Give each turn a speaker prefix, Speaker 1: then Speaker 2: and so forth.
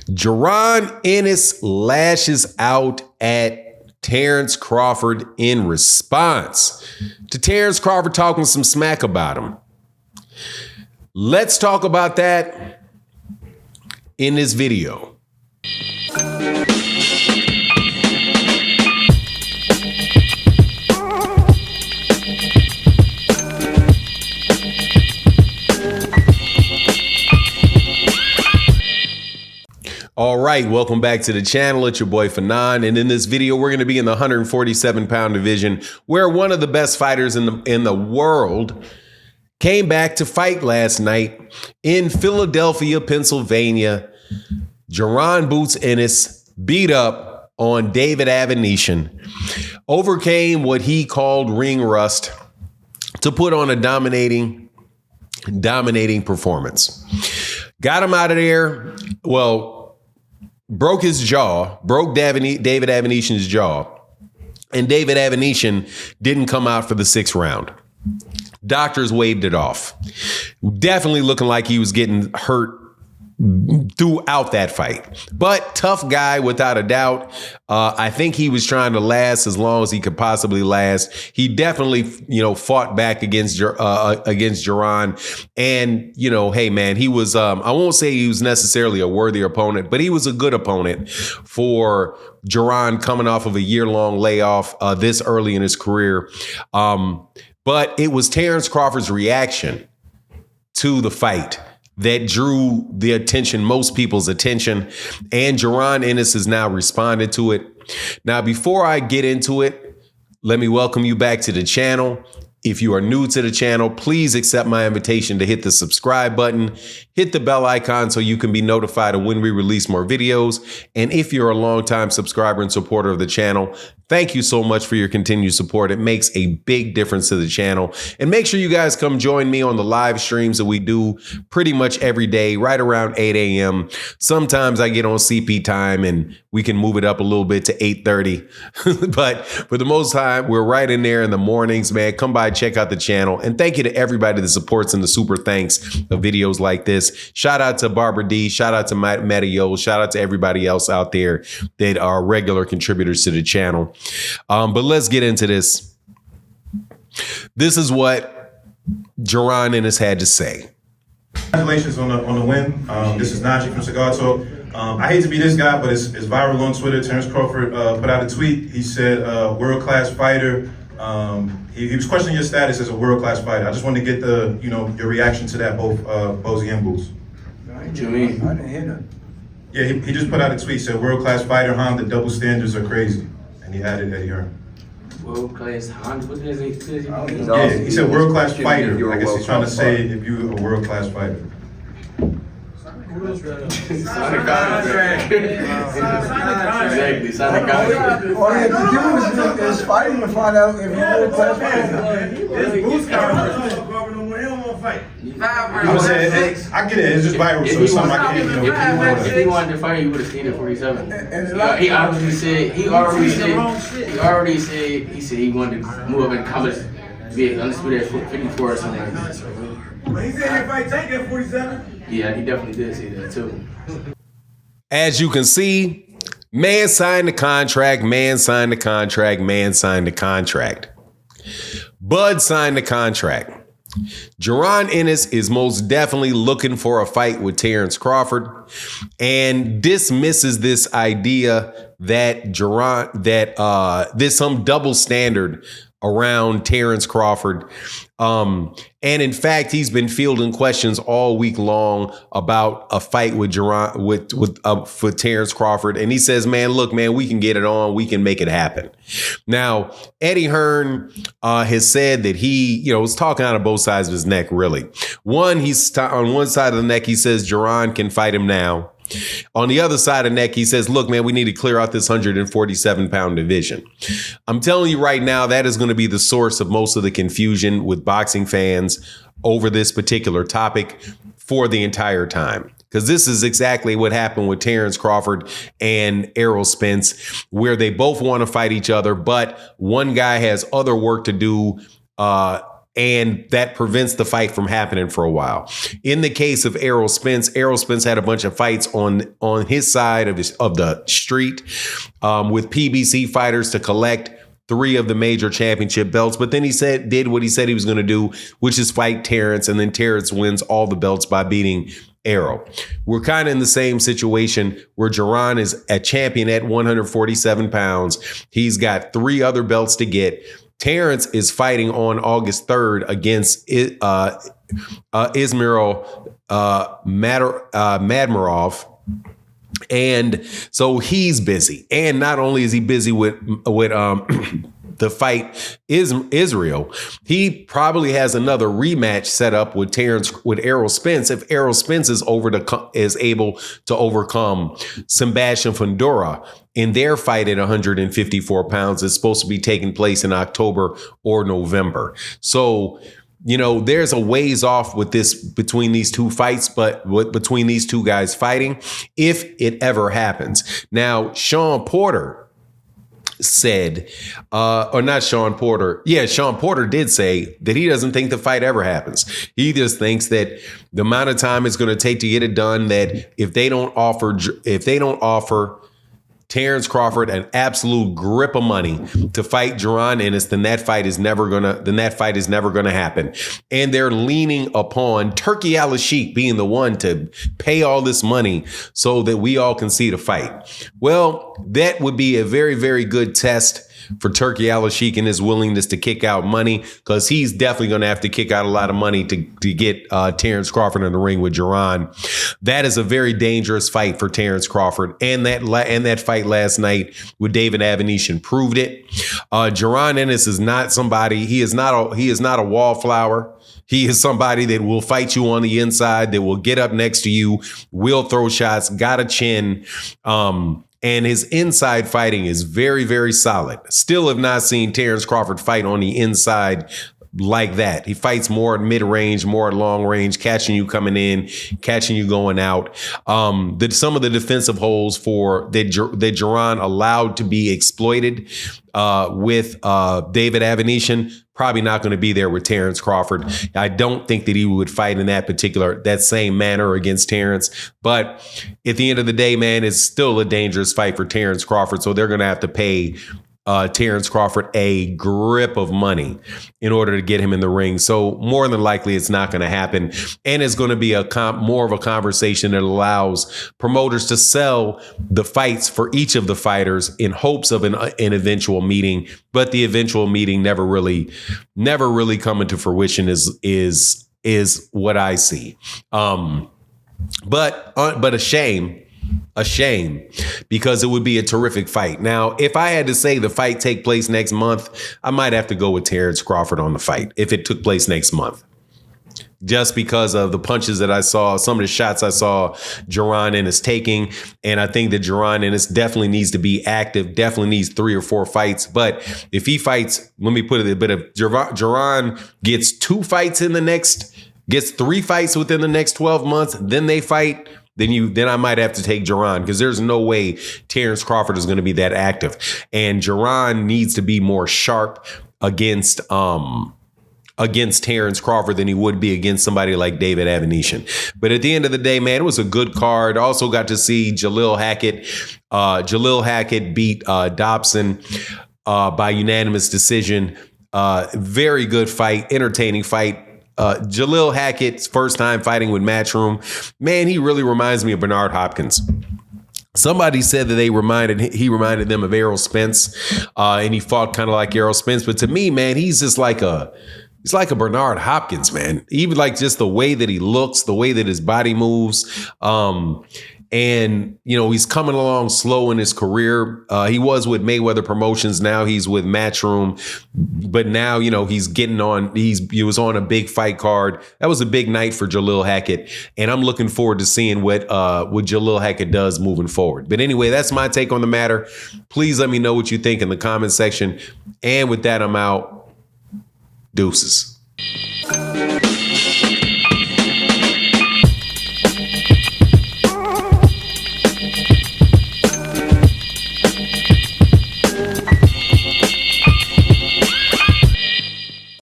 Speaker 1: Jaron Ennis lashes out at Terence Crawford in response to Terence Crawford talking some smack about him. Let's talk about that in this video. All right, welcome back to the channel. It's your boy Fanon, and in this video, we're going to be in the 147-pound division, where one of the best fighters in the world came back to fight last night in Philadelphia, Pennsylvania. Jaron Boots Ennis beat up on David Avanesyan, overcame what he called ring rust to put on a dominating performance. Got him out of there. Well, broke his jaw, broke David Avanesyan's jaw, and David Avanesyan didn't come out for the 6th round. Doctors waved it off. Definitely looking like he was getting hurt throughout that fight. But tough guy, without a doubt. I think he was trying to last as long as he could possibly last. He definitely, fought back against Jaron. And, hey, man, he was, I won't say he was necessarily a worthy opponent, but he was a good opponent for Jaron coming off of a year-long layoff this early in his career. But it was Terence Crawford's reaction to the fight that drew most people's attention, and Jaron Ennis has now responded to it. Now, before I get into it, let me welcome you back to the channel. If you are new to the channel, please accept my invitation to hit the subscribe button, hit the bell icon so you can be notified of when we release more videos. And if you're a longtime subscriber and supporter of the channel, thank you so much for your continued support. It makes a big difference to the channel. And make sure you guys come join me on the live streams that we do pretty much every day, right around 8 a.m. Sometimes I get on CP time and we can move it up a little bit to 8:30. But for the most time, we're right in there in the mornings, man. Come by, check out the channel. And thank you to everybody that supports and the super thanks of videos like this. Shout out to Barbara D. Shout out to Matteo. Shout out to everybody else out there that are regular contributors to the channel. But let's get into this. This is what Jaron Ennis had to say.
Speaker 2: Congratulations on the win. This is Najee from Cigar Talk. I hate to be this guy, but it's viral on Twitter. Terence Crawford put out a tweet. He said, world-class fighter. He was questioning your status as a world-class fighter. I just wanted to get your reaction to that, both Bozy and Boots.
Speaker 3: What you mean? I didn't hear that.
Speaker 2: Yeah, he just put out a tweet, said, world-class fighter, the double standards are crazy. And he added that here.
Speaker 3: World-class Honda? What does he say?
Speaker 2: Yeah, he said world-class fighter. I guess he's trying to say if you're a world-class fighter.
Speaker 3: Sign a contract. Exactly, sign a contract.
Speaker 4: All you have to do is fighting to find out if you're a class fighter.
Speaker 2: I get it. It's just viral, so it's something I can't.
Speaker 3: If he wanted to fight, he would have stayed at 47. He said he wanted to move up in college, be undisputed at 54 or something like that.
Speaker 4: He said if I take at 47.
Speaker 3: Yeah, he definitely did say that too.
Speaker 1: As you can see, man signed the contract, man signed the contract, man signed the contract. Bud signed the contract. Jaron Ennis is most definitely looking for a fight with Terence Crawford and dismisses this idea that there's some double standard around Terence Crawford. And in fact, he's been fielding questions all week long about a fight with for Terence Crawford. And he says, man, look, man, we can get it on. We can make it happen. Now, Eddie Hearn has said that he, was talking out of both sides of his neck, really. He's on one side of the neck, he says Jaron can fight him now. On the other side of the neck, he says, look, man, we need to clear out this 147-pound division. I'm telling you right now, that is going to be the source of most of the confusion with boxing fans over this particular topic for the entire time. Because this is exactly what happened with Terence Crawford and Errol Spence, where they both want to fight each other, but one guy has other work to do and that prevents the fight from happening for a while. In the case of Errol Spence had a bunch of fights on his side of the street with PBC fighters to collect 3 of the major championship belts. But then he did what he said he was going to do, which is fight Terence, and then Terence wins all the belts by beating Errol. We're kind of in the same situation where Jaron is a champion at 147 pounds. He's got 3 other belts to get. Terence is fighting on August 3rd against Ismail Madmarov. And so he's busy. And not only is he busy with the fight Israel, he probably has another rematch set up with Errol Spence if Errol Spence is able to overcome Sebastian Fundora in their fight at 154 pounds. It's supposed to be taking place in October or November. So, there's a ways off with this between these two fights, but between these two guys fighting, if it ever happens. Now, Sean Porter said, or not Sean Porter. Yeah, Sean Porter did say that he doesn't think the fight ever happens. He just thinks that the amount of time it's going to take to get it done, that if they don't offer Terence Crawford an absolute grip of money to fight Jaron Ennis, then that fight is never gonna happen. And they're leaning upon Turki Al-Sheikh being the one to pay all this money so that we all can see the fight. Well, that would be a very, very good test for Turki Al-Sheikh and his willingness to kick out money, because he's definitely going to have to kick out a lot of money to get Terence Crawford in the ring with Jaron. That is a very dangerous fight for Terence Crawford, and that fight last night with David Avanesyan proved it. Jaron Ennis is not somebody. He is not a wallflower. He is somebody that will fight you on the inside, that will get up next to you, will throw shots, got a chin. And his inside fighting is very, very solid. Still have not seen Terence Crawford fight on the inside like that. He fights more at mid-range, more at long range, catching you coming in, catching you going out. Some of the defensive holes that Jaron allowed to be exploited with David Avanesyan, probably not going to be there with Terence Crawford. I don't think that he would fight in that same manner against Terence. But at the end of the day, man, it's still a dangerous fight for Terence Crawford. So they're going to have to pay Terence Crawford a grip of money in order to get him in the ring. So more than likely, it's not going to happen. And it's going to be more of a conversation that allows promoters to sell the fights for each of the fighters in hopes of an eventual meeting. But the eventual meeting never really coming to fruition is what I see. But a shame. Because it would be a terrific fight. Now, if I had to say the fight take place next month, I might have to go with Terence Crawford on the fight if it took place next month. Just because of the punches that I saw, some of the shots I saw Jaron Ennis taking. And I think that Jaron Ennis definitely needs to be active, definitely needs 3 or 4 fights. But if he fights, let me put it a bit of Jaron gets 3 fights within the next 12 months, then they fight. Then I might have to take Jaron, because there's no way Terence Crawford is going to be that active. And Jaron needs to be more sharp against Terence Crawford than he would be against somebody like David Avanesyan. But at the end of the day, man, it was a good card. Also got to see Jalil Hackett. Jalil Hackett beat Dobson by unanimous decision. Very good fight, entertaining fight. Jalil Hackett's first time fighting with Matchroom, man, he really reminds me of Bernard Hopkins. Somebody said that he reminded them of Errol Spence, and he fought kind of like Errol Spence. But to me, man, he's like a Bernard Hopkins, man. Even like just the way that he looks, the way that his body moves. And, he's coming along slow in his career. He was with Mayweather Promotions. Now he's with Matchroom. But now, he's getting on. He was on a big fight card. That was a big night for Jalil Hackett. And I'm looking forward to seeing what Jalil Hackett does moving forward. But anyway, that's my take on the matter. Please let me know what you think in the comment section. And with that, I'm out. Deuces.